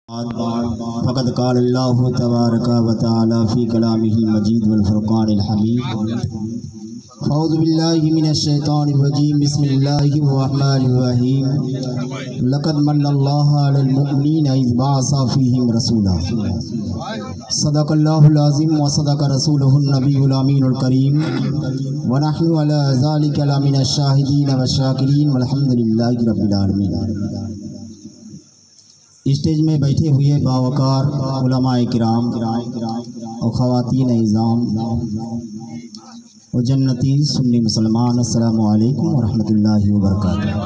फ़क़द क़ाल अल्लाहु तबारक व तआला फ़ी कलामिहिल मजीद वल फ़ुरक़ानिल हमीद। अऊज़ु बिल्लाहि मिनश शैतानिर रजीम। बिस्मिल्लाहिर रहमानिर रहीम। लक़द मन्नल्लाहु अलल मुअमिनीना इज़ बअसा फ़ीहिम रसूला। सदक़ल्लाहुल अज़ीम व सदक़ रसूलुहुन नबियुल अमीनुल करीम व नहनु अला ज़ालिका लमिनश शाहिदीन व शाकिरीन वल्हम्दुलिल्लाहि रब्बिल आलमीन। स्टेज में बैठे हुए बावकार उलमाए किराम और ख़वातीन इज़ाम और जन्नती सुन्नी मुसलमान, अस्सलामु अलैकुम व रहमतुल्लाहि व बरकातुहू।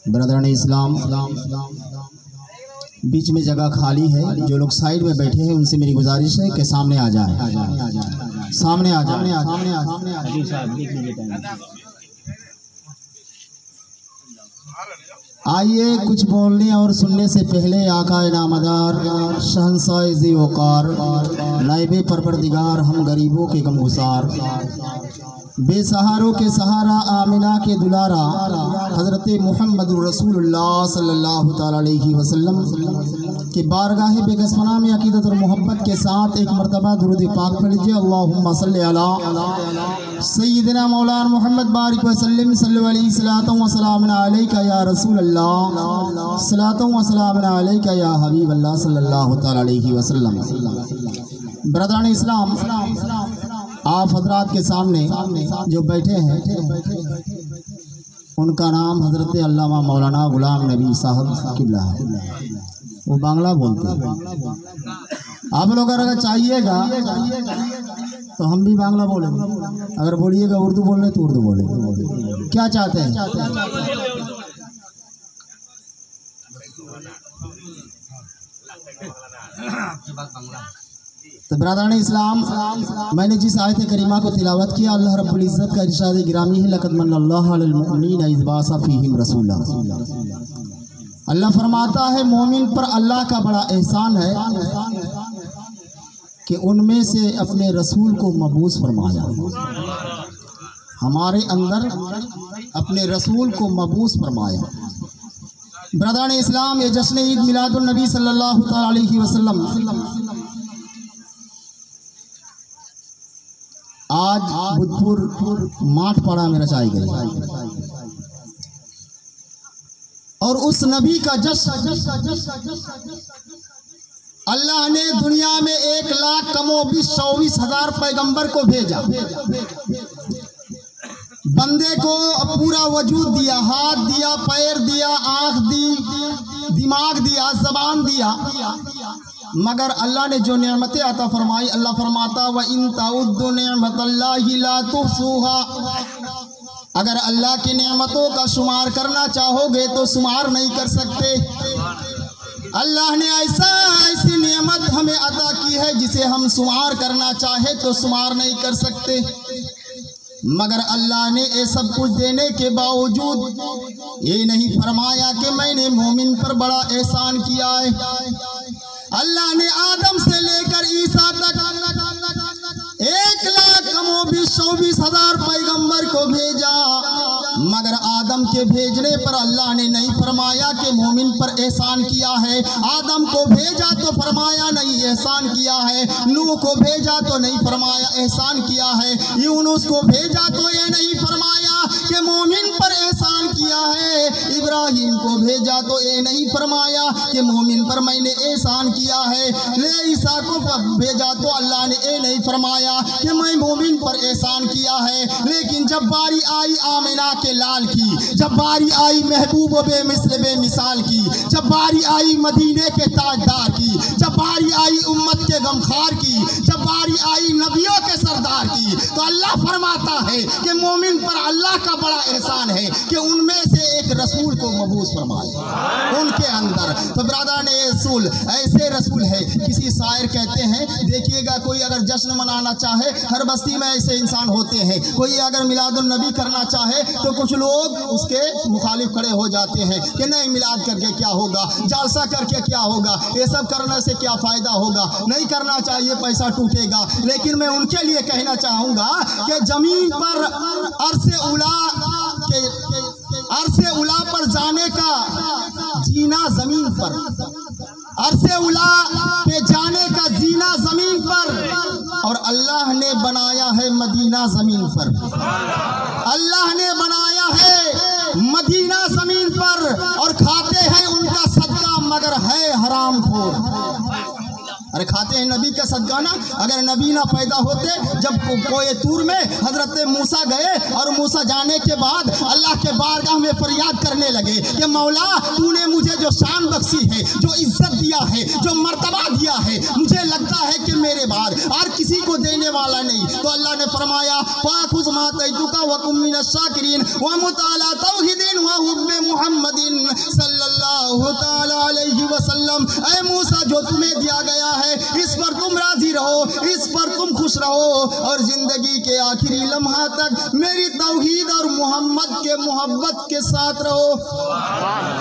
ब्रदरान इस्लाम, बीच में जगह खाली है। जो लोग साइड में बैठे हैं उनसे मेरी गुजारिश है कि सामने आ जाए, सामने आ जाए। आइए, कुछ बोलने और सुनने से पहले आकाए नामदार शहंशाह ज़ी वक़ार नाइबे परवरदिगार हम गरीबों के गमगुसार बेसहारों के सहारा आमिना के दुलारा हज़रत मुहम्मद रसूलुल्लाह सल्लल्लाहु तआला अलैहि वसल्लम के बारगाह बेगस्मना में अकीदत और मोहब्बत के साथ एक मरतबा दुरूद पाक पढ़ लीजिए। अल्लाहुम्मा सल्लि अला सय्यिदना मौलाना मुहम्मद बारिक वसल्लम सल्लल्लाहु अलैहि सलातु व सलाम अलैका या रसूल अल्लाह, सलातु व सलाम अलैका या हबीब अल्लाह सल्लल्लाहु तआला अलैहि वसल्लम। ब्रदरान इस्लाम, आप हजरात के सामने जो बैठे हैं उनका नाम हजरत अल्लामा मौलाना गुलाम नबी साहब किबला है। वो बांग्ला बोलते हैं। आप लोग अगर चाहिएगा तो हम भी बांग्ला बोलेंगे, अगर बोलिएगा उर्दू बोलने तो उर्दू बोलेंगे। क्या चाहते हैं? तो ब्रदरान इस्लाम, मैंने जिस आयत करीमा को तिलावत किया, अल्लाह रब्बुल इज़्ज़त का इरशाद गिरामी है, लक़द मन्नल्लाहु अलल मुअमिनीना इज़ बअसा फ़ीहिम रसूला। अल्लाह फरमाता है मोमिन पर अल्लाह का बड़ा एहसान है कि उनमें से अपने रसूल को मबूस फरमाया। हमारे अंदर अपने रसूल को मबूस फरमाया। ब्रदरान इस्लाम, ये जश्न ईद मिलादुन नबी सल्लल्लाहु तआला अलैहि वसल्लम आज बुधपुर माठपाड़ा में रचाई गई और उस नबी का जश्न अल्लाह ने दुनिया में 1,24,000 पैगंबर को भेजा। बंदे को पूरा वजूद दिया, हाथ दिया, पैर दिया, आँख दी, दिमाग दिया, ज़बान दिया, मगर अल्लाह ने जो नेमतें अता फरमाई, अल्लाह फरमाता व इन ताउद्दु नेमतल्लाहि ला तुहसूहा। अगर अल्लाह की नेमतों का शुमार करना चाहोगे तो शुमार नहीं कर सकते। अल्लाह ने ऐसी नेमत हमें अता की है जिसे हम शुमार करना चाहे तो शुमार नहीं कर सकते। मगर अल्लाह ने ये सब कुछ देने के बावजूद ये नहीं फरमाया कि मैंने मोमिन पर बड़ा एहसान किया है। अल्लाह ने आदम से लेकर ईसा तक 1,24,000 पैगंबर को भेजा, मगर आदम के भेजने पर अल्लाह ने नहीं फरमाया कि मोमिन पर एहसान किया है। आदम को भेजा तो फरमाया नहीं एहसान किया है, नूह को भेजा तो नहीं फरमाया एहसान किया है, यूनुस को भेजा तो ये नहीं फरमाया कि मोमिन पर एहसान किया है, इब्राहिम को भेजा तो ये नहीं फरमाया कि मोमिन पर मैंने एहसान किया है, ले ईसा को भेजा तो अल्लाह ने ये नहीं फरमाया कि मैं मोमिन पर एहसान किया है। लेकिन जब बारी आई आमिना के लाल की, जब बारी आई महबूब बेमिसाल की, जब बारी आई मदीने के ताजदार की, जब बारी आई उम्मत के गमखार की, जब बारी आई नबियों के सरदार की, तो अल्लाह फरमाता है कि मोमिन पर अल्लाह का बड़ा एहसान है कि उनमें से एक रसूल को मबूस फरमाए उनके अंदर। तो ब्रदर ने रसूल ऐसे रसूल है, किसी शायर कहते हैं, देखिएगा कोई अगर जश्न मनाना चाहे, हर बस्ती में ऐसे इंसान होते हैं, कोई अगर मिलादुन नबी करना चाहे तो कुछ लोग उसके मुखालिफ खड़े हो जाते हैं कि नहीं, मिलाद करके क्या होगा, जालसा करके क्या होगा, ये सब करने से क्या फ़ायदा होगा, नहीं करना चाहिए, पैसा टूटेगा। लेकिन मैं उनके लिए कहना चाहूँगा कि ज़मीन पर अर्श उला पर जाने का जीना जमीन पर, अरसे उला पे जाने का जीना जमीन पर, और अल्लाह ने बनाया है मदीना जमीन पर। अल्लाह ने बनाया है मदीना जमीन पर, और खाते हैं उनका सदका मगर है हराम खोर। अरे खाते हैं नबी का सदका ना। अगर नबी ना पैदा होते, जब कोए तूर में हजरत मूसा गए और मूसा जाने के बाद अल्लाह के बारगाह में फरियाद करने लगे कि मौला तूने मुझे जो शान बख्शी है, जो इज्जत दिया है, जो मर्तबा दिया है, मुझे लगता है कि मेरे बाद और किसी को देने वाला नहीं। तो अल्लाह ने फरमाया फाखुज़ मा तैतुका व कुम मिनश शाकिरीन व मुताला तौहीदीन व हुब्बे मुहम्मदिन सल्लल्लाहु तआला अलैहि वसल्लम। ऐ मूसा जो तुम्हें दिया गया है इस पर तुम राजी रहो, इस पर तुम खुश रहो, और जिंदगी के आखिरी लम्हा तक मेरी तौहीद और मोहम्मद के मोहब्बत के साथ रहो।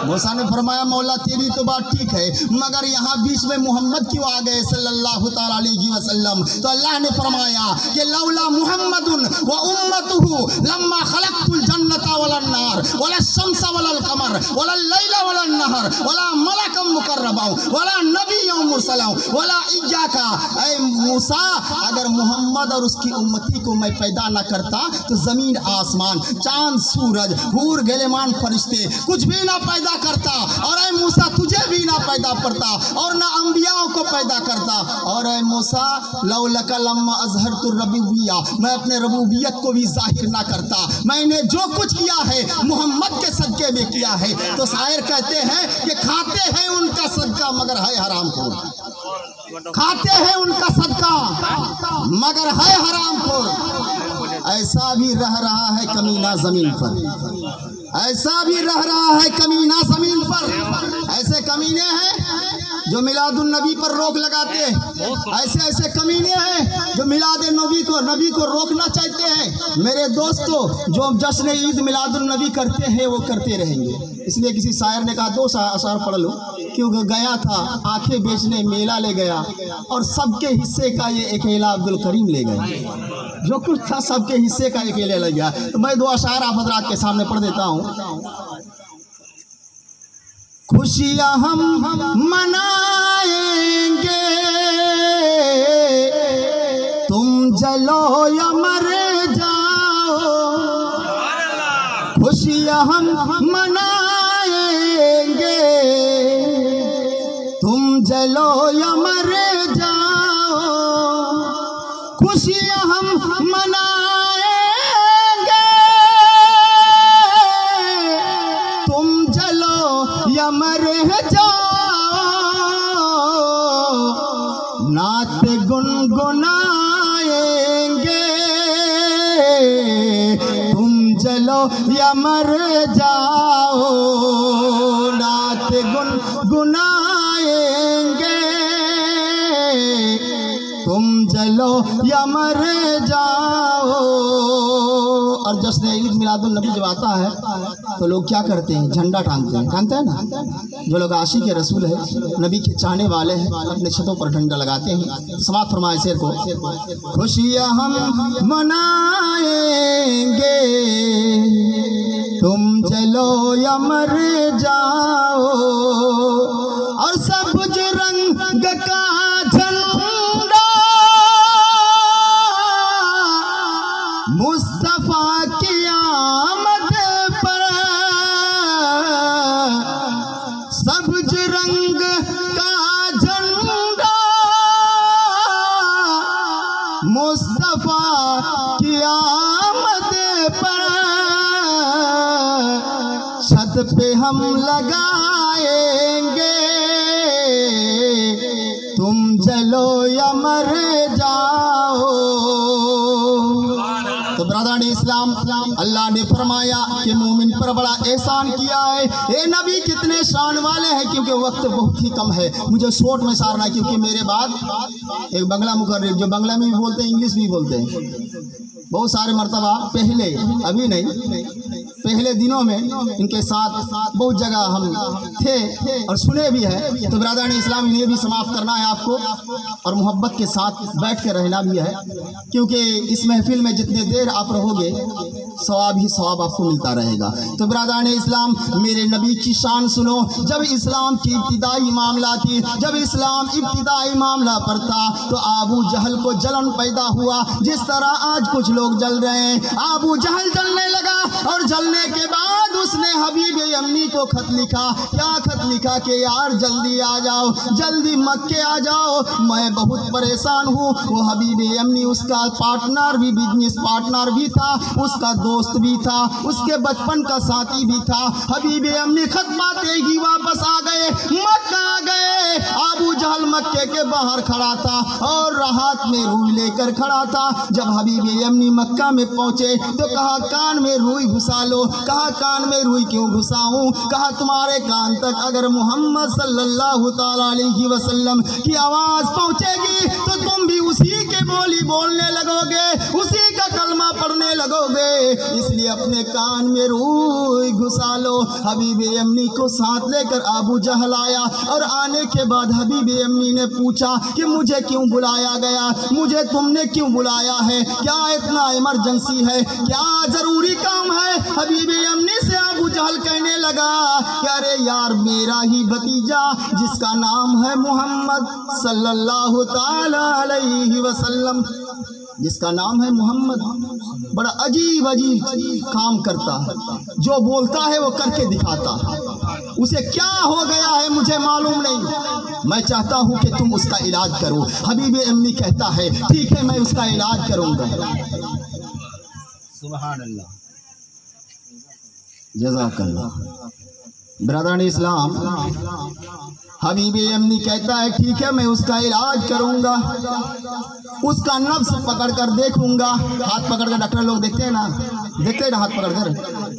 मूसा ने फरमाया मौला तेरी तो बात ठीक है, मगर यहाँ बीच में मोहम्मद क्यों आ गए सल्लल्लाहु तआला अलैहि वसल्लम? तो अल्लाह ने फरमाया कि लौला मुहम्मदुन व उम्मतुहु लम्मा खलक़तुल जन्नता वलन नार वला शम्सा वलल कमर वला लैला वलन नहर वला मलकम मुकर्रबा वला नबिय्युम मुरसला वला इय्याका। ऐ मूसा अगर मोहम्मद और उसकी उम्मती को मैं पैदा न करता तो जमीन आसमान चांद सूरज हूर गिलेमान फरिश्ते कुछ भी ना पैदा करता, और ऐ मूसा तुझे भी ना पैदा करता और ना अंबियाओं को पैदा करता। और ऐ मूसा लौलका लम्मा अज़हरतु रबूबिय्या, मैं अपने रबूबियत को भी जाहिर ना करता। मैंने जो कुछ किया है मोहम्मद के सदके में किया है। तो शायर कहते हैं कि खाते हैं उनका सदका मगर है हराम खोर। खाते हैं उनका सदका मगर है हराम खोर। ऐसा भी रह रहा है कमीना जमीन पर, ऐसा भी रह रहा है कमीना जमीन पर। ऐसे कमीने हैं जो मिलादुन नबी पर रोक लगाते हैं, ऐसे ऐसे कमीने हैं जो मिलाद नबी को रोकना चाहते हैं। मेरे दोस्तों जो जश्न ईद मिलादुन नबी करते हैं वो करते रहेंगे। इसलिए किसी शायर ने कहा 2 अशार पढ़ लो, क्योंकि गया था आंखें बेचने मेला ले गया और सबके हिस्से का ये अकेला अब्दुल करीम ले गया। जो कुछ था सबके हिस्से का अकेले ले गया। तो मैं 2 अशार आप हज़रात के सामने पढ़ देता हूँ। खुशियाँ हम मनाएंगे, तुम जलो या मर जाओ। खुशियाँ हम मनाएंगे, तुम जलो या मर जाओ। खुशियाँ हम मनाएंगे, तुम जलो या मर जाओ। नात गुनगुनाएंगे, तुम जलो या मर जाओ। नात गुनगुनाएंगे, तुम जलो या मर जाओ। और जश्न ईद मिलादुन नबी जब आता है तो लोग क्या करते हैं? झंडा टांगते हैं ना। जो लोग आशिक के रसूल है, नबी के चाहने वाले हैं, अपने छतों पर झंडा लगाते हैं। समात फरमाए शेर को, खुशियाँ हम मनाएंगे, तुम चलो या मर जाओ। और सबज रंग का झंडा मुस्तफा की आमद पर, सबज रंग का झंडा मुस्तफा की आमद पर, छत पे हम लगाएंगे, तुम जलो या मर जाओ। तो ब्रदर इस्लाम, अल्लाह ने फरमाया कि मोमिन पर बड़ा एहसान किया है। ए नबी कितने शान वाले हैं, क्योंकि वक्त बहुत ही कम है। मुझे शॉर्ट में सारना है, क्योंकि मेरे बाद एक बंगला मुकर्रिर जो बंगला में भी बोलते हैं इंग्लिश भी बोलते हैं, बहुत सारे मर्तबा पहले, अभी नहीं, पहले दिनों में इनके साथ बहुत जगह हम थे और सुने भी है। तो बिरादरान इस्लाम इन्हें भी समाप्त करना है आपको और मोहब्बत के साथ बैठ कर रहना भी है, क्योंकि इस महफिल में जितने देर आप रहोगे सवाब ही सवाब आपको मिलता रहेगा। तो बिरादरान इस्लाम, मेरे नबी की शान सुनो। जब इस्लाम की इब्तिदाई मामला थी, जब इस्लाम इब्तिदाई मामला पर था, तो अबू जहल को जलन पैदा हुआ। जिस तरह आज कुछ लोग जल रहे हैं, अबू जहल जलने लगा और जलने के बाद उसने हबीब अम्मी को खत लिखा। क्या खत लिखा कि यार जल्दी आ जाओ, जल्दी मक्के आ जाओ, मैं बहुत परेशान हूँ। वो हबीब अम्मी उसका पार्टनर भी, बिजनेस पार्टनर भी था, उसका दोस्त भी था, उसके बचपन का साथी भी था। हबीब अम्मी खत पाते ही वापस आ गए, मक्का आ गए। अबू जहल मक्के के बाहर खड़ा था और हाथ में रुई लेकर खड़ा था। जब हबीब अम्मी मक्का में पहुंचे तो कहा कान में रुई घुसा लो। कहा कान में रुई क्यों घुसाऊं? कहा तुम्हारे कान तक अगर मोहम्मद सल्लल्लाहु ताला अलैहि वसल्लम की आवाज पहुंचेगी तो तुम भी उसी के बोली बोलने लगोगे, उसी का कलमा पढ़ने लगोगे, इसलिए अपने कान में रुई घुसा लो। हबीब अम्मी को साथ लेकर अबू जहल आया और आने के बाद हबीब अम्मी ने पूछा कि मुझे क्यों बुलाया गया, मुझे तुमने क्यों बुलाया है, क्या इतना इमरजेंसी है, क्या जरूरी काम है? हबीब अम्मी से अबू जहल कहने लगा कि अरे यार, मेरा ही भतीजा जिसका नाम है मोहम्मद सल्लल्लाहु ताला अलैहि वसल्लम, जिसका नाम है मोहम्मद, बड़ा अजीब अजीब काम करता है, जो बोलता है वो करके दिखाता है। उसे क्या हो गया है मुझे मालूम नहीं, मैं चाहता हूँ कि तुम उसका इलाज करो। हबीब अम्मी कहता है ठीक है, मैं उसका इलाज करूँगा। सुभान अल्लाह, जज़ाकल्लाह। बिरादरान इस्लाम, हबीब अम्मी कहता है ठीक है, मैं उसका इलाज करूँगा, उसका नब्ज पकड़ कर देखूंगा। हाथ पकड़ कर डॉक्टर लोग देखते हैं ना, हाथ पकड़ कर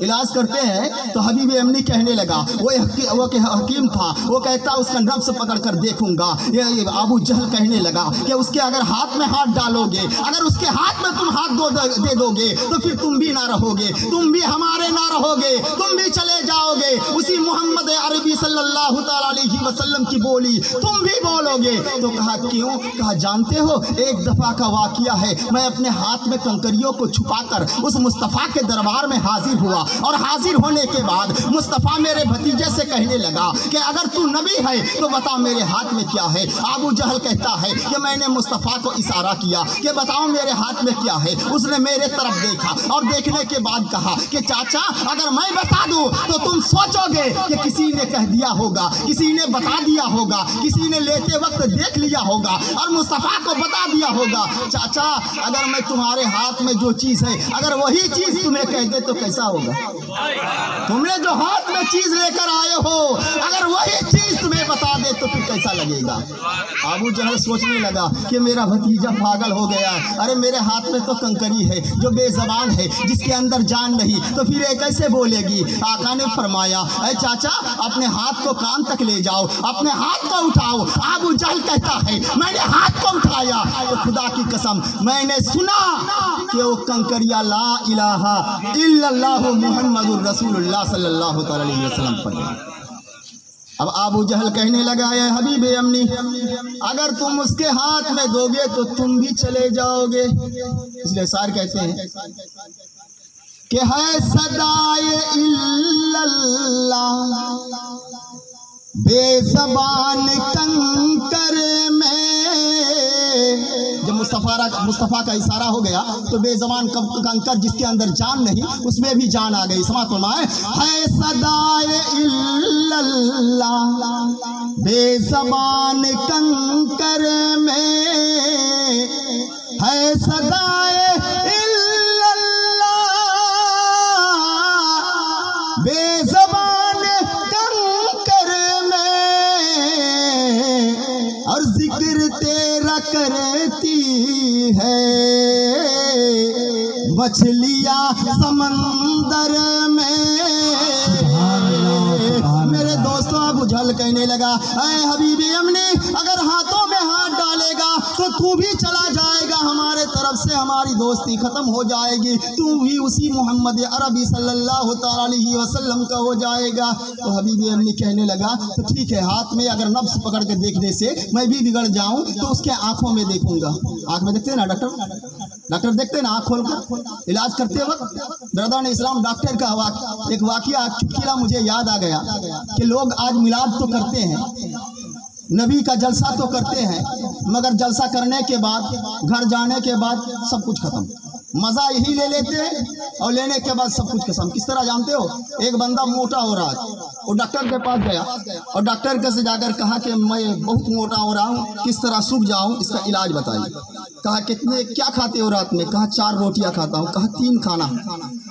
इलाज करते हैं। तो हबीब अम्मी कहने लगा, वो हकीम था, वो कहता उसका नब्ज पकड़ कर देखूंगा। ये अबू जहल कहने लगा कि उसके अगर हाथ में हाथ डालोगे, अगर उसके हाथ में तुम हाथ दे दोगे तो फिर तुम भी ना रहोगे, तुम भी हमारे ना रहोगे, तुम भी चले जाओगे। उसी मोहम्मद अरबी सल्लल्लाहु ताला अलैहि वसल्लम की बोली तुम भी बोलोगे। तो कहा क्यों? कहा जानते हो, एक दफा का वाकिया है, मैं अपने हाथ में कंकरियों को छुपाकर उस मुस्तफ़ा के दरबार में हाजिर हुआ और हाजिर होने के बाद मुस्तफ़ा मेरे भतीजे से कहने लगा कि अगर तू नबी है तो बता मेरे हाथ में क्या है। अबू जहल कहता है कि मैंने मुस्तफ़ा को इशारा किया कि बताओ मेरे हाथ में क्या है। उसने मेरे तरफ देखा और देखने के बाद कहा कि चाचा, अगर मैं बता दूं तो तुम सोचोगे कि किसी ने कह दिया होगा, किसी ने बता दिया होगा, किसी ने लेते वक्त देख लिया होगा और मुस्तफ़ा को बता दिया होगा। चाचा, अगर मैं तुम्हारे हाथ में जो चीज़ है, अगर वही चीज़ तुम्हें कह दे तो कैसा होगा? तुमने जो हाथ में चीज़ लेकर आए हो, अगर वही चीज़ तुम्हें बता दे तो फिर कैसा लगेगा? अबू जहल सोचने लगा कि मेरा भतीजा पागल हो गया, अरे मेरे हाथ में तो कंकरी है जो बेज़बान है, जिसके अंदर जान नहीं, तो फिर ये कैसे बोलेगी? आका ने फरमाया, अरे चाचा, अपने हाथ को कान तक ले जाओ, अपने हाथ को उठाओ। अबू जहल कहता है मैंने हाथ को उठाया तो खुदा की कसम मैंने सुना कि वो कंकरिया ला इलाहा इल्लल्लाहु मुहम्मदुर रसूलुल्लाह सल्लल्लाहु अलैहि वसल्लम पढ़े। अब अबू जहल कहने लगा है हबीब अम्मी, अगर तुम उसके हाथ में दोगे तो तुम भी चले जाओगे। इसलिए सार कहते हैं कि है सदाए इल्लल्लाह बेज़बान कंकर में। जब मुस्तफ़ा का इशारा हो गया तो बेज़बान कंकर जिसके अंदर जान नहीं, उसमें भी जान आ गई। समात फरमाए, है सदाए इल्लल्लाह बेज़बान कंकर में, है सदाए इल्लल्लाह बेज़बान कंकर में, और जिक्र तेरा करती है मछलियाँ समंदर में। मेरे दोस्तों, अबू जल कहने लगा, ऐ हबीबे अमनी, अगर हाथों में हाथ डालेगा तो तू भी चला जाएगा, हमारे तरफ से हमारी दोस्ती खत्म हो जाएगी, तू भी उसी मोहम्मद अरबी सल्लल्लाहु तआला अलैहि वसल्लम का हो जाएगा। तो हबीबे अमनी कहने लगा, तो ठीक है, हाथ में अगर नब्ज पकड़ के देखने से मैं भी बिगड़ जाऊं तो उसके आंखों में देखूंगा। आंख में देखते हैं ना डॉक्टर देखते हैं ना, आंख खोल कर इलाज करते वक्त। ब्रदर ने इस्लाम डॉक्टर का एक वाकया चुटकिला मुझे याद आ गया कि लोग आज मिलाद तो करते हैं, नबी का जलसा तो करते हैं, मगर जलसा करने के बाद घर जाने के बाद सब कुछ खत्म, मज़ा यही ले लेते हैं और लेने के बाद सब कुछ खत्म। किस तरह जानते हो, एक बंदा मोटा हो रहा है, वो डॉक्टर के पास गया और डॉक्टर के से जाकर कहा कि मैं बहुत मोटा हो रहा हूँ, किस तरह सूख जाऊँ, इसका इलाज बताइए। कहा कितने क्या खाते हो रात में? कहा 4 रोटियाँ खाता हूँ। कहा 3 खाना,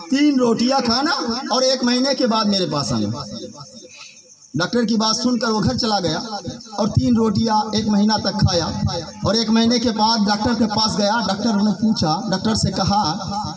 3 रोटियाँ खाना और 1 महीने के बाद मेरे पास आना। डॉक्टर की बात सुनकर वो घर चला गया और 3 रोटियां 1 महीना तक खाया और 1 महीने के बाद डॉक्टर के पास गया। डॉक्टर ने पूछा, डॉक्टर से कहा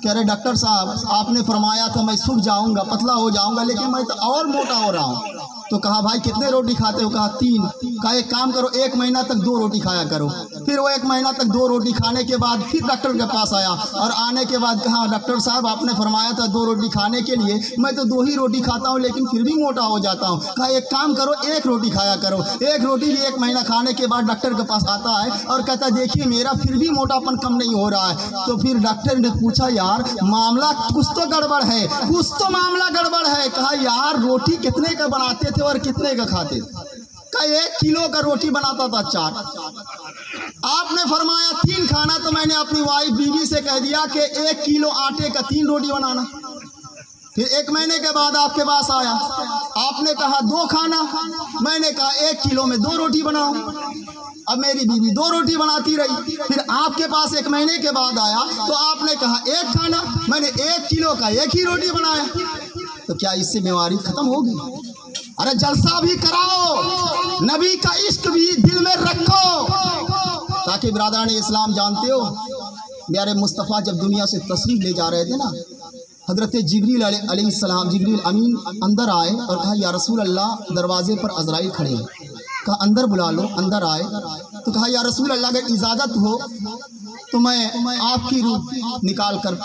कि अरे डॉक्टर साहब, आपने फरमाया था मैं सूख जाऊंगा, पतला हो जाऊंगा, लेकिन मैं तो और मोटा हो रहा हूँ। तो कहा भाई कितने रोटी खाते हो? कहा 3। कहा एक काम करो, 1 महीना तक 2 रोटी खाया करो। फिर वो 1 महीना तक 2 रोटी खाने के बाद फिर डॉक्टर के पास आया और आने के बाद कहा, डॉक्टर साहब आपने फरमाया था 2 रोटी खाने के लिए, मैं तो 2 ही रोटी खाता हूँ लेकिन फिर भी मोटा हो जाता हूँ। कहा एक काम करो, 1 रोटी खाया करो। 1 रोटी भी 1 महीना खाने के बाद डॉक्टर के पास आता है और कहता है देखिए मेरा फिर भी मोटापन कम नहीं हो रहा है। तो फिर डॉक्टर ने पूछा, यार मामला कुछ तो गड़बड़ है, कुछ तो मामला गड़बड़ है। कहा यार रोटी कितने का बनाते थे और कितने का खाते थे? कहा 1 किलो का रोटी बनाता था 4। आपने फरमाया 3 खाना, तो मैंने अपनी वाइफ बीवी से कह दिया कि 1 किलो आटे का 3 रोटी बनाना। फिर 1 महीने के बाद आपके पास आया, आपने कहा 2 खाना, मैंने कहा 1 किलो में 2 रोटी बनाओ। अब मेरी बीवी 2 रोटी बनाती रही। फिर आपके पास 1 महीने के बाद आया तो आपने कहा 1 खाना, मैंने 1 किलो का 1 ही रोटी बनाया। तो क्या इससे बीमारी खत्म होगी? अरे जलसा भी कराओ, नबी का इश्क भी दिल में रखो, ताकि बिरादरान इस्लाम जानते हो, प्यारे मुस्तफ़ा जब दुनिया से तशरीफ ले जा रहे थे ना, हज़रत जिब्रील अलैहिस्सलाम, जिब्रील अमीन अंदर आए और कहा या रसूल अल्लाह, दरवाजे पर अज़राइल खड़े हैं। कहा अंदर बुला लो। अंदर आए तो कहा या रसूल अल्लाह, अगर इजाज़त हो तो मैं आपकी रूह निकाल कर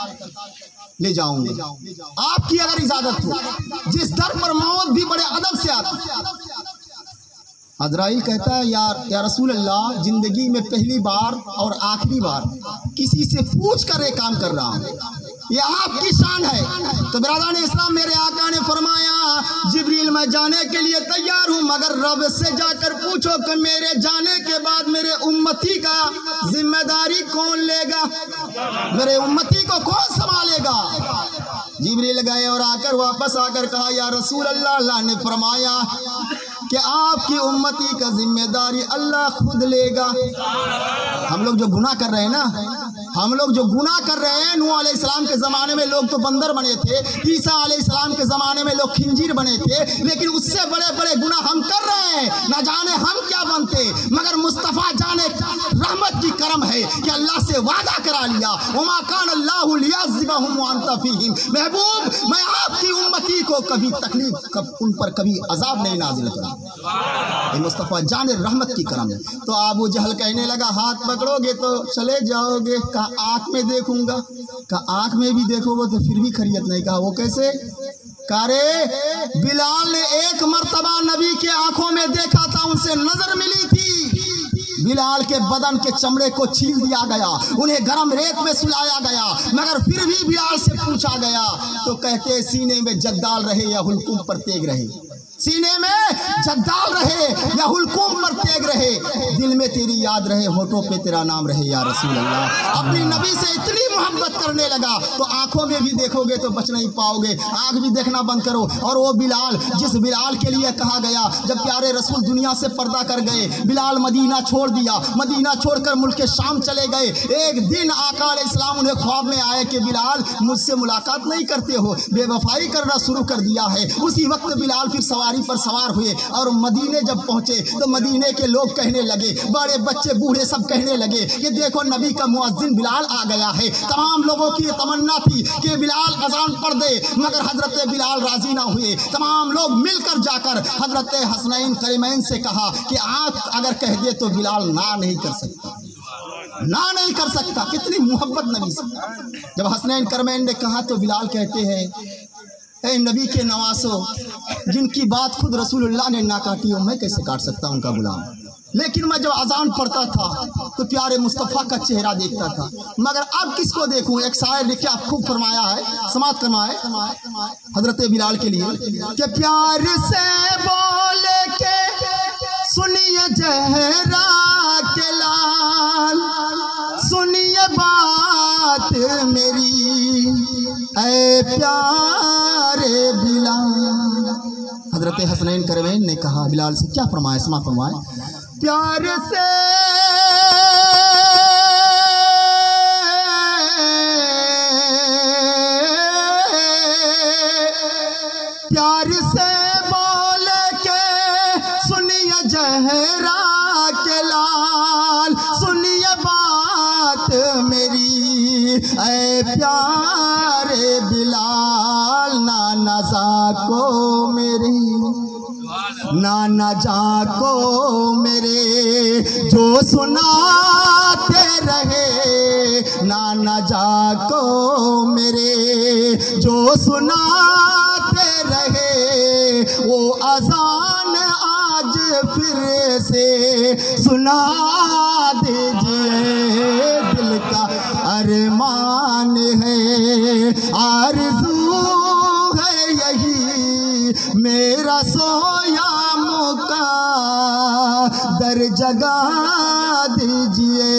ले जाऊंगी, आपकी अगर इजाज़त हो। जिस दर पर मौत भी बड़े अदब से आती। अज़राइल कहता है या रसूल अल्लाह, ज़िंदगी में पहली बार और आखिरी बार किसी से पूछ कर एक काम कर रहा हूँ, ये आपकी शान है। तो बिरादरान इस्लाम, मेरे आका ने फरमाया जिब्रील मैं जाने के लिए तैयार हूँ, मगर रब से जाकर पूछो कि मेरे जाने के बाद मेरे उम्मती का जिम्मेदारी कौन लेगा, मेरे उम्मती को कौन संभालेगा। जिब्रील गए और आकर वापस आकर कहा या रसूल अल्लाह, अल्लाह ने फरमाया कि आपकी उम्मती का जिम्मेदारी अल्लाह खुद लेगा। हम लोग जो गुनाह कर रहे हैं ना, हम लोग जो गुनाह कर रहे हैं, नूह अलैहिस्सलाम के ज़माने में लोग तो बंदर बने थे, ईसा अलैहिस्सलाम के ज़माने में लोग खिंजीर बने थे, लेकिन उससे बड़े बड़े गुनाह हम कर रहे हैं। ना जाने हम क्या बनते, मगर मुस्तफ़ा जाने रहमत की करम है कि अल्लाह से वादा करा लिया, वमा कान अल्लाहु लियअज़िबहुम व अंत फ़ीहिम। महबूब, मैं आपकी उम्मती को कभी तकलीफ, उन पर कभी अजाब नहीं नाज़िल करूँ। मुस्तफ़ा जाने रहमत की करम है। तो अबू जहल कहने लगा हाथ पकड़ोगे तो चले जाओगे, कहा आँख में देखूंगा। कहा आँख में भी देखोगे तो फिर भी खैरियत नहीं। कहा वो कैसे? कारे बिलाल ने 1 मर्तबा नबी के आंखों में देखा था, उनसे नजर मिली थी। बिलाल के बदन के चमड़े को छील दिया गया, उन्हें गर्म रेत में सुलाया गया, मगर फिर भी बिलाल से पूछा गया तो कहते सीने में जद्दाल रहे या हुलकुम पर तेग रहे, सीने में जद्दाल रहे या हुलकुम पर तेग रहे, दिल में तेरी याद रहे, होठों पे तेरा नाम रहे या रसूल अल्लाह। अपनी नबी से इतनी मोहब्बत करने लगा तो आंखों में भी देखोगे तो बच नहीं पाओगे, आंख भी देखना बंद करो। और वो बिलाल, जिस बिलाल के लिए कहा गया जब प्यारे रसूल दुनिया से पर्दा कर गए, बिलाल मदीना छोड़ दिया, मदीना छोड़कर मुल्क शाम चले गए। एक दिन आका अलैहिस्सलाम उन्हें ख्वाब में आए कि बिलाल मुझसे मुलाकात नहीं करते हो, बेवफाई करना शुरू कर दिया है। उसी वक्त बिलाल फिर सवारी पर सवार हुए और मदीने जब पहुँचे तो मदीने के लोग कहने लगे बड़े बच्चे बूढ़े सब कहने लगे कि देखो नबी का मुअज्जिन बिलाल आ गया है। तमाम लोगों की तमन्ना थी कि बिलाल अजान पढ़ दे, मगर हजरत बिलाल राजी ना हुए। तमाम लोग मिलकर जाकर हजरत हसनैन करीमैन से कहा कि आप अगर कह दे तो बिलाल ना नहीं कर सकता, ना नहीं कर सकता। कितनी मोहब्बत नबी से। जब हसनैन करीमैन ने कहा तो बिलाल कहते हैं, ए नबी के नवासो, जिनकी बात खुद रसूलुल्लाह ने ना काटी हो, मैं कैसे काट सकता हूँ उनका गुलाम। लेकिन मैं जब अजान पढ़ता था तो प्यारे मुस्तफ़ा का चेहरा देखता था, मगर अब किसको देखूं। एक शायर ने क्या खूब फरमाया है, समात फरमाए हजरत बिलाल के लिए कि प्यार से बोल के सुनिए जहरा के लाल, सुनिए बात मेरी ऐ प्यारे बिलाल। हजरत हसनैन करीमैन ने कहा बिलाल से, क्या फरमाए, समात फरमाए, प्यार से बोल के सुनिए जहरा के लाल, सुनिए बात मेरी ऐ प्यारे बिलाल। नाना जाको मेरे, नाना जाको मेरे जो सुनाते रहे, नाना जाको मेरे जो सुनाते रहे, वो अजान आज फिर से सुना दीजिए। दिल का अरमान है, आरज़ू है यही मेरा सोया मुका दर जगा दीजिए।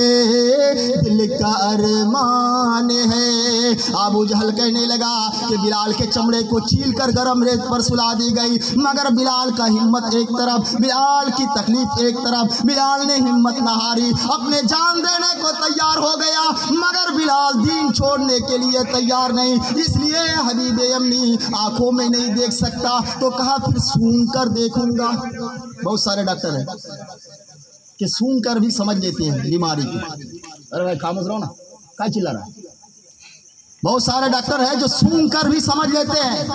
दिल का अरमान है। अबू जहल कहने लगा कि बिलाल के चमड़े को छील कर गरम रेत पर सुला दी गई, मगर बिलाल का हिम्मत एक तरफ, बिलाल की तकलीफ एक तरफ। बिलाल ने हिम्मत न हारी, अपने जान देने को तैयार हो गया, मगर बिलाल दीन छोड़ने के लिए तैयार नहीं। इसलिए हबीब अम्मी आंखों में नहीं देख सकता तो कहा फिर सूंघ कर देखूंगा। बहुत सारे डॉक्टर हैं कि सूंघ कर भी समझ लेते हैं बीमारी की। अरे भाई खामोश रहो ना, क्या चिल्ला रहा है। बहुत सारे डॉक्टर हैं जो सूंघ कर भी समझ लेते हैं,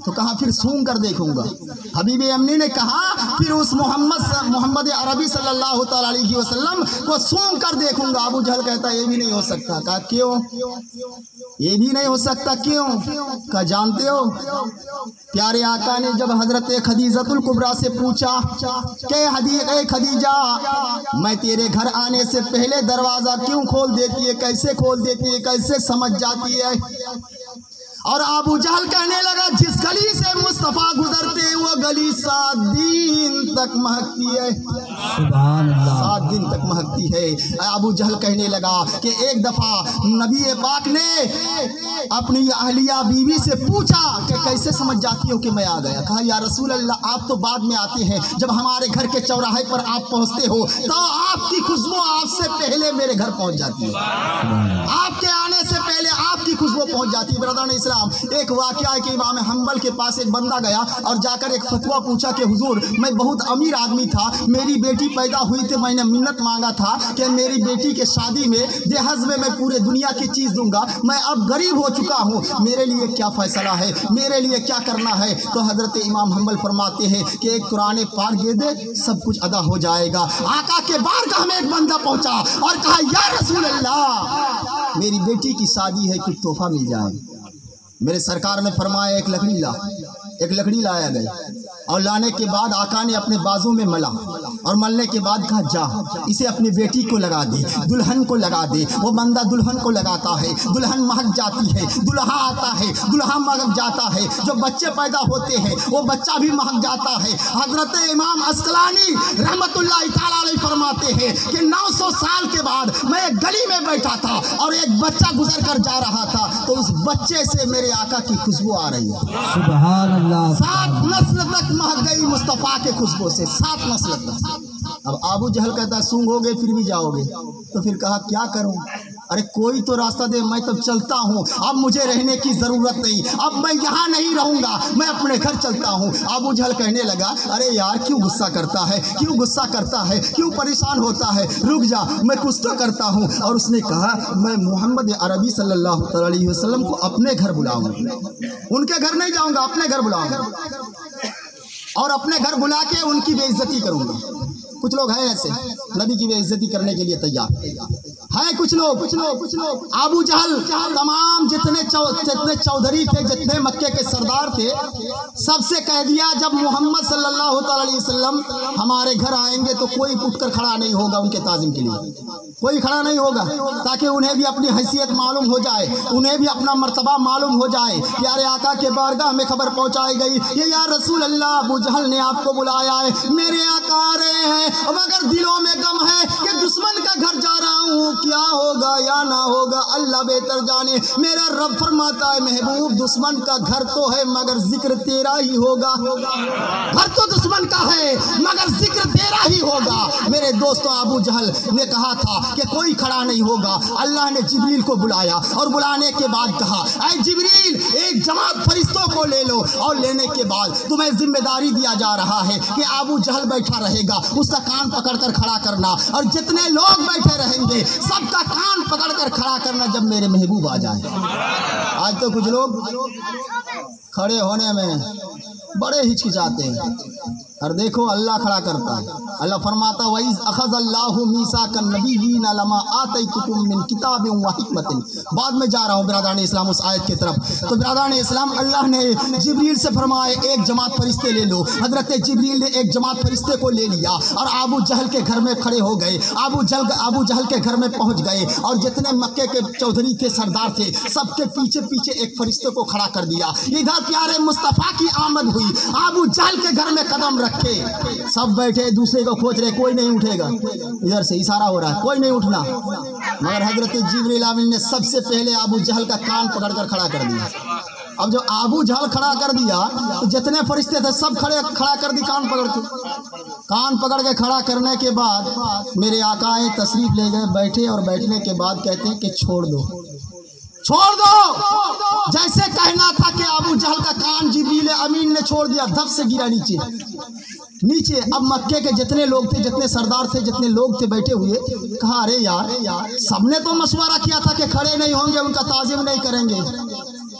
तो कहा फिर सूंघ कर देखूंगा। हबीब अम्मी ने कहा फिर उस मोहम्मद अरबी सल्लल्लाहु अलैहि वसल्लम को सूंघ कर देखूंगा। अबू जहल कहता ये भी नहीं हो सकता। कहा क्यों? ये भी नहीं हो सकता, क्यों? कहा जानते हो, प्यारे आका ने जब हजरत खदीजतुल कुबरा से पूछा कि खदीजा, मैं तेरे घर आने से पहले दरवाजा क्यों खोल देती है, कैसे खोल देती है, कैसे समझ जाती है? और अबू जहल कहने लगा जिस गली से मुस्तफ़ा गुजरते वो गली 7 दिन तक महकती है। सुभान अल्लाह, 7 दिन तक महकती है। अबू जहल कहने लगा कि एक दफा नबी पाक ने अपनी अहलिया बीवी से पूछा कि कैसे समझ जाती हो कि मैं आ गया। कहा या रसूल अल्लाह, आप तो बाद में आते हैं, जब हमारे घर के चौराहे पर आप पहुंचते हो तो आपकी खुशबू आपसे पहले मेरे घर पहुंच जाती है, आपके आने से पहले आपकी खुशबू पहुंच जाती है। ब्रदर इस्लाम, एक वाकया है कि इमाम हम्बल के पास एक बंदा गया और जाकर एक फतवा पूछा कि हुजूर, मैं बहुत अमीर आदमी था, मेरी बेटी पैदा हुई थी, मैंने मिन्नत मांगा था कि मेरी बेटी के शादी में दहेज में मैं पूरे दुनिया की चीज़ दूंगा, मैं अब गरीब हो चुका हूँ, मेरे लिए क्या फैसला है, मेरे लिए क्या करना है? तो हजरत इमाम हम्बल फरमाते हैं कि एक कुरान पाक दे दे, सब कुछ अदा हो जाएगा। आका के बारगाह में एक बंदा पहुंचा और कहा या रसूल अल्लाह, मेरी बेटी की शादी है, कुछ तोहफा मिल जाए। मेरे सरकार ने फरमाया एक लकड़ी लाया गया और लाने के बाद आका ने अपने बाजू में मला और मलने के बाद कहा जा इसे अपनी बेटी को लगा दे, दुल्हन को लगा दे। वो बंदा दुल्हन को लगाता है, दुल्हन महक जाती है, दुल्हा आता है, दुल्हा महक जाता है, जो बच्चे पैदा होते हैं वो बच्चा भी महक जाता है। हजरत इमाम अस्कलानी रहमतुल्लाह तआला अलैह फरमाते हैं कि 900 साल के बाद मैं एक गली में बैठा था और एक बच्चा गुजर कर जा रहा था, तो उस बच्चे से मेरे आका की खुशबू आ रही है। सुभान अल्लाह, 7 नस्ल तक महक गई मुस्तफ़ा के खुशबू से, 7 नस्ल तक। अब अबू जहल कहता सूंघोगे फिर भी जाओगे, तो फिर कहा क्या करूं? अरे कोई तो रास्ता दे, मैं तब चलता हूँ, अब मुझे रहने की ज़रूरत नहीं, अब मैं यहाँ नहीं रहूँगा, मैं अपने घर चलता हूँ। अबू जहल कहने लगा, अरे यार क्यों गुस्सा करता है, क्यों गुस्सा करता है, क्यों परेशान होता है, रुक जा, मैं कुछ तो करता हूँ। और उसने कहा, मैं मोहम्मद अरबी सल्लल्लाहु अलैहि वसल्लम को अपने घर बुलाऊंगा, उनके घर नहीं जाऊँगा, अपने घर बुलाऊंगा और अपने घर बुला के उनकी बेइज्जती करूँगा। कुछ लोग हैं ऐसे, नबी की बेइज्जती करने के लिए तैयार है। कुछ लोग अबू जहल तमाम जितने चौधरी थे, जितने मक्के के सरदार थे, सबसे कह दिया जब मोहम्मद सल्लल्लाहु अलैहि वसल्लम हमारे घर आएंगे तो कोई उठकर खड़ा नहीं होगा, उनके ताज़ीम के लिए कोई खड़ा नहीं होगा, ताकि उन्हें भी अपनी हैसियत मालूम हो जाए, उन्हें भी अपना मर्तबा मालूम हो जाए। प्यारे आका के बारगाह में खबर पहुंचाई गई, ये या रसूल अल्लाह, अबू जहल ने आपको बुलाया है, मेरे आका आ रहे हैं, मगर दिलों में गम है कि दुश्मन का घर जा रहा हूँ, क्या होगा या ना होगा अल्लाह बेहतर जाने। मेरा रब फरमाता है, महबूब दुश्मन का घर तो है मगर जिक्र तेरा ही होगा, घर तो दुश्मन का है मगर जिक्र तेरा ही होगा। मेरे दोस्तों, अबू जहल ने कहा था कि कोई खड़ा नहीं होगा। अल्लाह ने जिब्रील को बुलाया और बुलाने के बाद कहा, ऐ जिब्रील, एक जमात फरिश्तों को ले लो, और लेने के बाद तुम्हें जिम्मेदारी दिया जा रहा है कि अबू जहल बैठा रहेगा, उसका कान पकड़कर खड़ा करना, और जितने लोग बैठे रहेंगे सबका कान पकड़कर खड़ा करना जब मेरे महबूब आ जाए। आज तो कुछ लोग खड़े होने में बड़े हिचकिचाते हैं, और देखो अल्लाह खड़ा करता है। अल्लाह फरमाता, वही अखज़ल्लाहु मीसाकन नबिय्यीन लमा आतैतुकुम मिन किताबिन व हिकमतिन। बाद में जा रहा हूँ बिरादरान इस्लाम उस आयत की तरफ। तो बिरादरान इस्लाम, अल्लाह ने जिब्रील से फरमाए एक जमात फरिश्ते ले लो। हजरत जिब्रील ने एक जमात फरिश्ते को ले लिया और अबू जहल के घर में खड़े हो गए। अबू जहल के घर में पहुँच गए और जितने मक्के के चौधरी थे, सरदार थे, सबके पीछे पीछे एक फरिश्ते को खड़ा कर दिया। इधर प्यारे मुस्तफ़ा की आमद हुई, अबू जहल के घर में कदम रखे, सब बैठे दूसरे को खोज रहे, कोई नहीं उठेगा। इधर से इशारा हो रहा है, कोई नहीं उठना, मगर हजरत जिब्रील अमीन ने सबसे पहले अबू जहल का कान पकड़कर खड़ा कर दिया। अब जो अबू जहल खड़ा कर दिया तो जितने फरिश्ते थे सब खड़ा कर दी, कान पकड़ के खड़ा करने के बाद मेरे आकाए तशरीफ ले गए, बैठे, और बैठने के बाद कहते हैं कि छोड़ दो। जैसे कहना था कि अबू जहल का कान जिब्रील अमीन ने छोड़ दिया, धप से गिरा नीचे। अब मक्के के जितने लोग थे, जितने सरदार थे, जितने लोग थे बैठे हुए, कहा अरे यार सबने तो मशवरा किया था कि खड़े नहीं होंगे, उनका ताज़ीम नहीं करेंगे।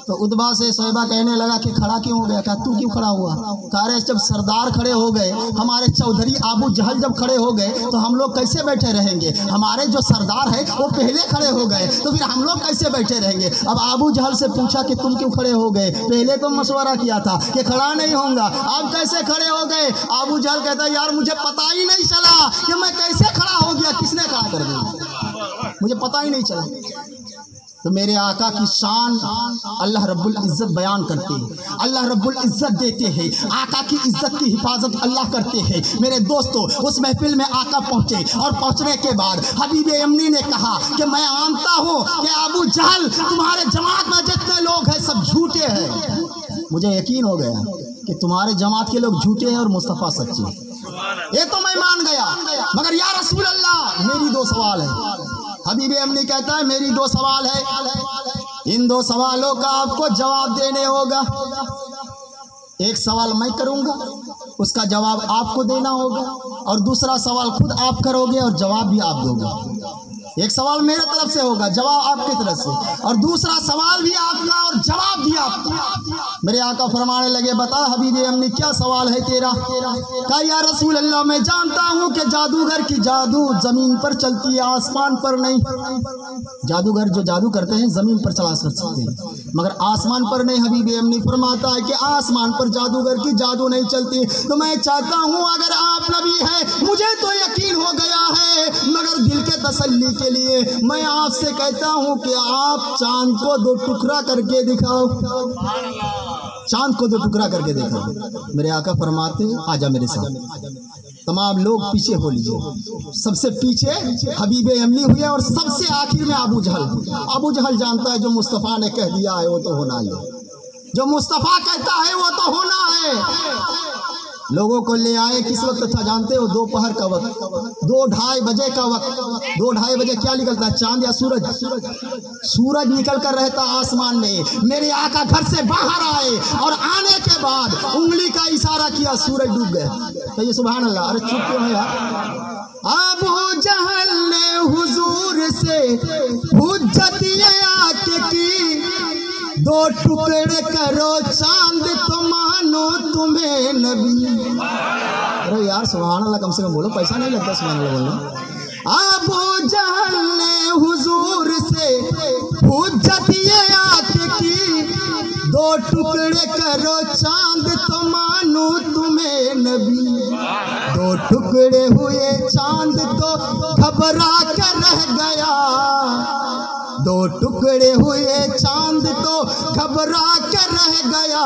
तो उतबा से शोएबा कहने लगा कि खड़ा क्यों हो गया? कहा तू क्यों खड़ा हुआ? कह रहे जब सरदार खड़े हो गए, हमारे चौधरी अबू जहल जब खड़े हो गए तो हम लोग कैसे बैठे रहेंगे? हमारे जो सरदार है वो पहले खड़े हो गए, तो फिर हम लोग कैसे बैठे रहेंगे? अब अबू जहल से पूछा कि तुम क्यों खड़े हो गए? पहले तो मशवरा किया था कि खड़ा नहीं होगा, अब कैसे खड़े हो गए? अबू जहल कहता है यार मुझे पता ही नहीं चला कि मैं कैसे खड़ा हो गया, किसने खड़ा कर दिया, मुझे पता ही नहीं चला। तो मेरे आका की शान अल्लाह रब्बुल इज़्ज़त बयान करते हैं, अल्लाह रब्बुल इज़्ज़त देते हैं, आका की इज़्ज़त की हिफाजत अल्लाह करते हैं। मेरे दोस्तों, उस महफिल में आका पहुँचे और पहुँचने के बाद हबीब यमनी ने कहा कि मैं जानता हूँ कि अबू जहल तुम्हारे जमात में जितने लोग हैं सब झूठे हैं। मुझे यकीन हो गया कि तुम्हारे जमात के लोग झूठे हैं और मुस्तफ़ा सच्चे, ये तो मैं मान गया, मगर या रसूल अल्लाह मेरी दो सवाल है। हबीब अमनी कहता है मेरी दो सवाल है, इन दो सवालों का आपको जवाब देने होगा। एक सवाल मैं करूंगा, उसका जवाब आपको देना होगा, और दूसरा सवाल खुद आप करोगे और जवाब भी आप दोगे। एक सवाल मेरे तरफ से होगा, जवाब आपकी तरफ से, और दूसरा सवाल भी आपका और जवाब भी आपका। मेरे आका फरमाने लगे बता हबीब अमनी क्या सवाल है तेरा? कहा या रसूल अल्लाह मैं जानता हूँ कि जादूगर की जादू जमीन पर चलती है, आसमान पर नहीं। जादूगर जो जादू करते हैं जमीन पर चला सकते हैं मगर आसमान पर नहीं। हबीब अमनी फरमाता है कि आसमान पर जादूगर की जादू नहीं चलती। तो मैं चाहता हूँ अगर आप नबी है, मुझे तो यकीन हो गया है, मगर दिल के तसल्ली के लिए मैं आपसे कहता हूँ कि आप चांद को दो टुकड़ा करके दिखाओ, चांद को दो टुकड़ा करके दिखाओ। मेरे आका फरमाते आजा मेरे साथ। तमाम लोग पीछे हो लीजिए, सबसे पीछे हबीब अमनी हुए और सबसे आखिर में अबू जहल। अबू जहल जानता है जो मुस्तफ़ा ने कह दिया है वो तो होना ही है, जो मुस्तफ़ा कहता है वो तो होना है। लोगों को ले आए। किस वक्त था जानते हो? दोपहर का वक्त, 2-2:30 बजे का वक्त। 2-2:30 बजे क्या निकलता है? चांद या सूरज? सूरज निकल कर रहता आसमान में। मेरे आका घर से बाहर आए और आने के बाद उंगली का इशारा किया, सूरज डूब गया। तो ये सुभान अल्लाह। अरे चुप क्यों है यार? अबू जहल ने हुजूर से हुज्जत ये आके की, 2 टुकड़े करो चांद तो मानो तुम्हें नबी। अरे यार सुभान अल्लाह कम से कम बोलो, पैसा नहीं लगता सुभान अल्लाह बोलने। अबू जहल ने हुजूर से हुज्जत ये आके की, 2 टुकड़े करो चांद तो मानो तुम्हें नबी। 2 टुकड़े हुए चांद तो घबरा कर रह गया, 2 टुकड़े हुए चांद तो घबरा कर रह गया।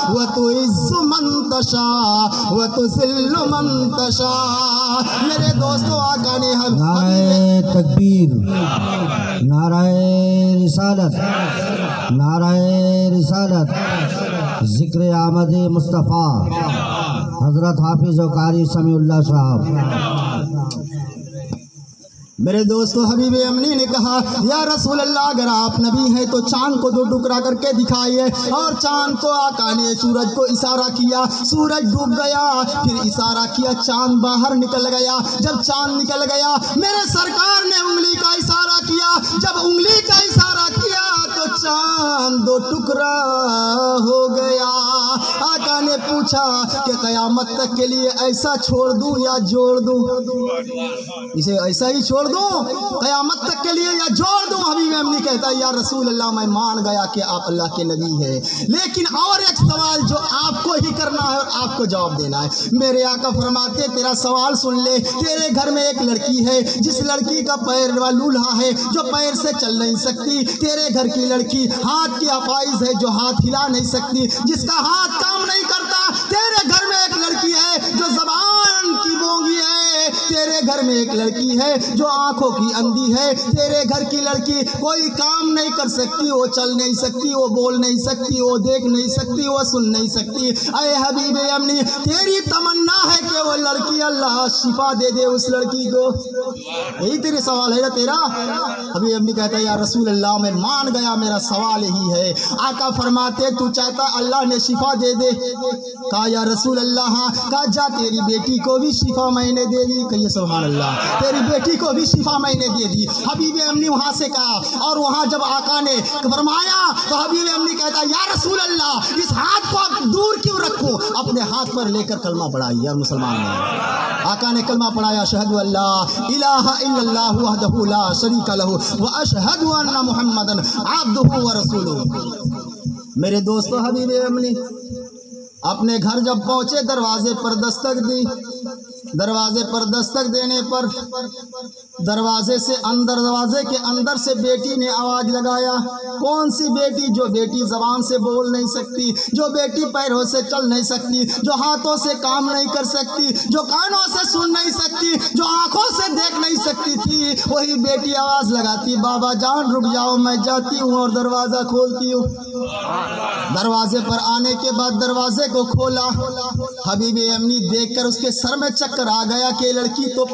वह तो इज़्ज़ु मंतशा वह तो ज़िल्लु मंतशा। मेरे दोस्तों आका ने हम नारे तकबीर, नाराए रिसालत, नाराए रिसालत, ज़िक्र आमद मुस्तफ़ा हज़रत हाफिज़ व कारी समीउल्लाह साहब। मेरे दोस्तों हबीब अमनी ने कहा, या रसूल अल्लाह अगर आप नबी हैं तो चांद को 2 टुकड़ा करके दिखाइए। और चांद को आका ने सूरज को इशारा किया, सूरज डूब गया। फिर इशारा किया, चांद बाहर निकल गया। जब चांद निकल गया, मेरे सरकार ने उंगली का इशारा किया। जब उंगली का इशारा किया तो चांद 2 टुकड़ा हो गया। आका ने पूछा कि क़यामत तक के लिए ऐसा छोड़ दूं या जोड़ दूं? इसे ऐसा ही छोड़ दूं क़यामत तक के लिए या जोड़ दूं? हबीब अमनी कहता है, या रसूल अल्लाह मैं मान गया कि आप अल्लाह के नबी हैं, लेकिन और एक सवाल जो आपको ही करना है और आपको जवाब देना है। मेरे आका फरमाते, तेरा सवाल सुन ले। तेरे घर में एक लड़की है, जिस लड़की का पैर लूल्हा है, जो पैर से चल नहीं सकती। तेरे घर की लड़की हाथ की अपाइज है, जो हाथ हिला नहीं सकती, जिसका हाथ काम नहीं करता। तेरे घर में एक लड़की है जो ज़बान की बोंगी है। तेरे घर में एक लड़की है जो आंखों की अंधी है। तेरे घर की लड़की कोई काम नहीं कर सकती, वो चल नहीं सकती, वो बोल नहीं सकती, वो देख नहीं सकती, वो सुन नहीं सकती। अरे हबीब अमनी, तेरी तमन्ना है कि वो लड़की अल्लाह शिफा दे दे उस लड़की को। यही तेरे सवाल है ना तेरा? हबीब अमनी कहता है, या रसूल अल्लाह मैं मान गया, मेरा सवाल यही है। आका फरमाते, तू चाहता अल्लाह ने शिफा दे दे? कहा या रसूल अल्लाह हाँ। कहा जा तेरी बेटी को भी शिफा मैंने दे दी। कहिए सुभान अल्लाह। तेरी बेटी को भी शिफा मैंने दे दी। हबीब अमनी वहाँ से कहा, और वहाँ जब आका ने फरमाया तो हबीब अमनी कहता, या रसूल अल्लाह इस हाथ को आप दूर क्यों रखो? अपने हाथ पर लेकर कलमा पढ़ाई। यार मुसलमान ने आका ने कलमा पढ़ाया, अशहदु अल्ला इलाहा इल्लल्लाह वहदहु ला शरीका लहु व अशहदु अन्ना मुहम्मदन अब्दुहु व रसूलुहु। मेरे दोस्तों हबीब अमनी अपने घर जब पहुँचे, दरवाजे पर दस्तक दी। दरवाजे पर दस्तक देने पर दरवाजे के अंदर से बेटी ने आवाज़ लगाया। कौन सी बेटी? जो बेटी ज़बान से बोल नहीं सकती, जो बेटी पैरों से चल नहीं सकती, जो हाथों से काम नहीं कर सकती, जो कानों से सुन नहीं सकती, जो आँखों से देख नहीं सकती थी, वही बेटी आवाज़ लगाती, बाबा जान रुक जाओ, मैं जाती हूँ और दरवाज़ा खोलती हूँ। दरवाजे पर आने के बाद दरवाजे को खोला। हबीब अमनी देखकर उसके सर में चक्कर आ गया कि लड़की तो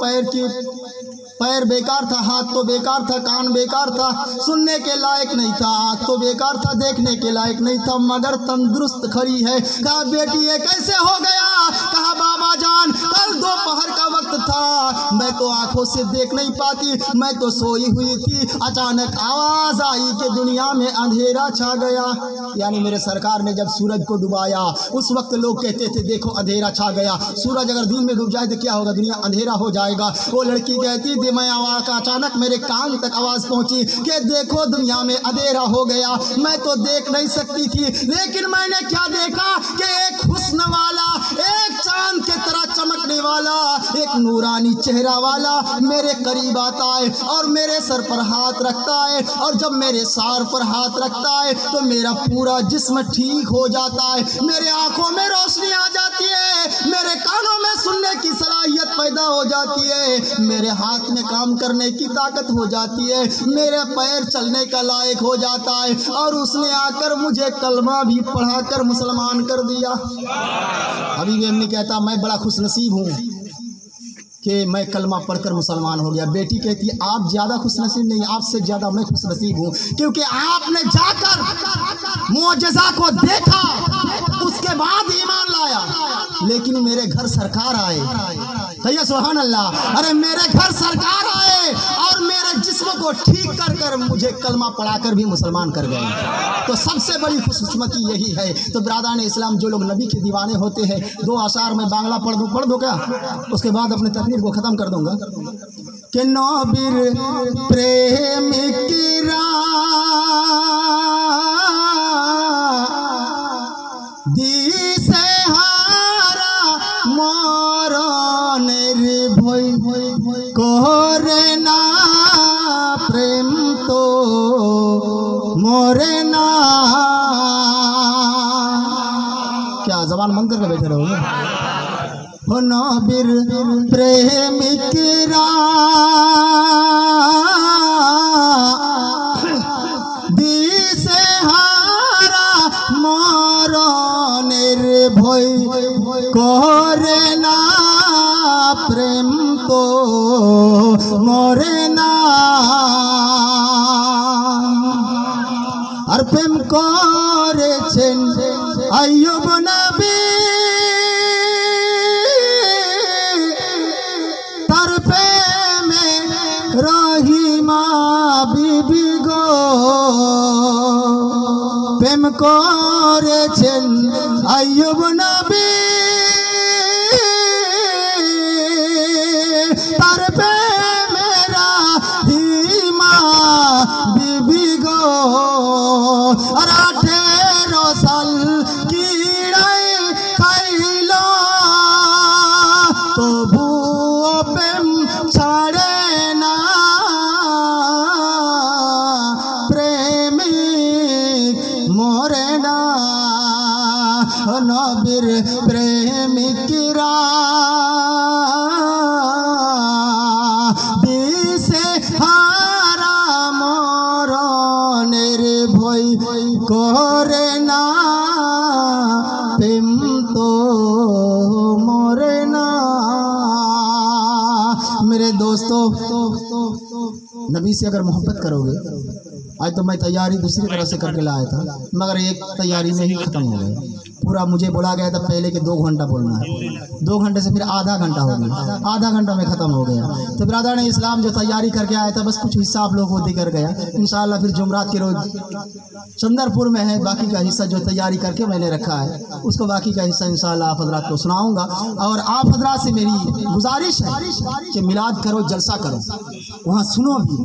पैर बेकार था, हाथ तो बेकार था, कान बेकार था, सुनने के लायक नहीं था, आँख तो बेकार था, देखने के लायक नहीं था, मगर तंदुरुस्त खड़ी है। कहा बेटी ये कैसे हो गया? कहा बाबा जान कल दोपहर का वक्त था, मैं तो आंखों से देख नहीं पाती, मैं तो सोई हुई थी। अचानक आवाज आई कि दुनिया में अंधेरा छा गया। यानी मेरे सरकार ने जब सूरज को डुबाया उस वक्त लोग कहते थे देखो अंधेरा छा गया, सूरज अगर दिन में डूब जाए तो क्या होगा, दुनिया अंधेरा हो जाएगा। वो लड़की कहती थी मैं आवाज़ अचानक मेरे कान तक आवाज़ पहुंची कि देखो दुनिया में अंधेरा हो गया। मैं तो देख नहीं सकती थी, लेकिन मैंने क्या देखा कि एक हुस्न वाला, एक चांद के तरह चमकने वाला, एक नूरानी चेहरा वाला मेरे करीब आता है और मेरे सर पर हाथ रखता है, और जब मेरे सर पर हाथ रखता है तो मेरा पूरा जिस्म ठीक हो जाता है, मेरे आंखों में रोशनी आ जाती है, मेरे कानों में सुनने की सलाहियत पैदा हो जाती है, मेरे हाथ میں کام کرنے کی طاقت ہو جاتی ہے، میرے پیر چلنے کا لائق ہو جاتا ہے، اور اس نے آ کر مجھے کلمہ بھی پڑھا کر مسلمان کر دیا۔ ابھی بھی امی کہتا میں بڑا خوش نصیب ہوں کہ میں کلمہ پڑھ کر مسلمان ہو گیا۔ بیٹی کہتی ہے آپ زیادہ خوش نصیب نہیں، آپ سے زیادہ میں خوش نصیب ہوں، کیونکہ آپ نے جا کر معجزہ کو دیکھا، اس کے بعد ایمان لایا۔ لیکن میرے گھر سرکار آئے، کہیے سبحان اللہ، ارے میرے گھر سرکار آئے اور میرے جسم کو ٹھیک کر کر مجھے کلمہ پڑھا کر بھی مسلمان کر گئے۔ تو سب سے بڑی خوش قسمتی یہی ہے۔ تو برادران اسلام، جو لوگ نبی کے دیوانے ہوتے ہیں، 2 اشعار میں بانگلہ پڑھ دو کیا، اس کے بعد اپنے تقریر کو ختم کر دوں گا کہ نبیر پریم کرا দিছে হারা মরণের ভয় করে না প্রেম তো মরে না। क्या जबान बंद करके बैठे रहोगे? हो नबीर प्रेमिकरा দিছে হারা মরণের ভয় করে না প্রেম তো মরে না। আর প্রেম করেছেন আইয়ুব নবী, তার প্রেমে রহিমা বিবি গো প্রেম করেছেন আইয়ুব নবী, তার প্রেমে রহিমা বিবি গো। আর 18 সাল কিড়াই খাইল তবুও প্রেম ছাড়ে না, প্রেমিক মরে না। নবীর প্রেমিকরা দিছে হারা মরণের ভয় করে না প্রেম তো মরে না। मेरे दोस्तों, नबी से अगर मोहब्बत करोगे, आज तो मैं तैयारी दूसरी तरह से करके लाया था, मगर एक तैयारी में ही ख़त्म हो गया। पूरा मुझे बोला गया था पहले कि 2 घंटा बोलना है, 2 घंटे से फिर आधा घंटा हो गया, आधा घंटा में ख़त्म हो गया। तो ब्रदर ने इस्लाम जो तैयारी करके आया था, बस कुछ हिस्सा आप लोगों को दिकर गया। इंशाअल्लाह फिर जुमरात के रोज़ चंदरपुर में है, बाकी का हिस्सा जो तैयारी करके मैंने रखा है, उसको बाकी का हिस्सा इंशाअल्लाह आप हज़रात को सुनाऊँगा। और आप हज़रात से मेरी गुजारिश है कि मिलाद करो, जलसा करो, वहाँ सुनो भी।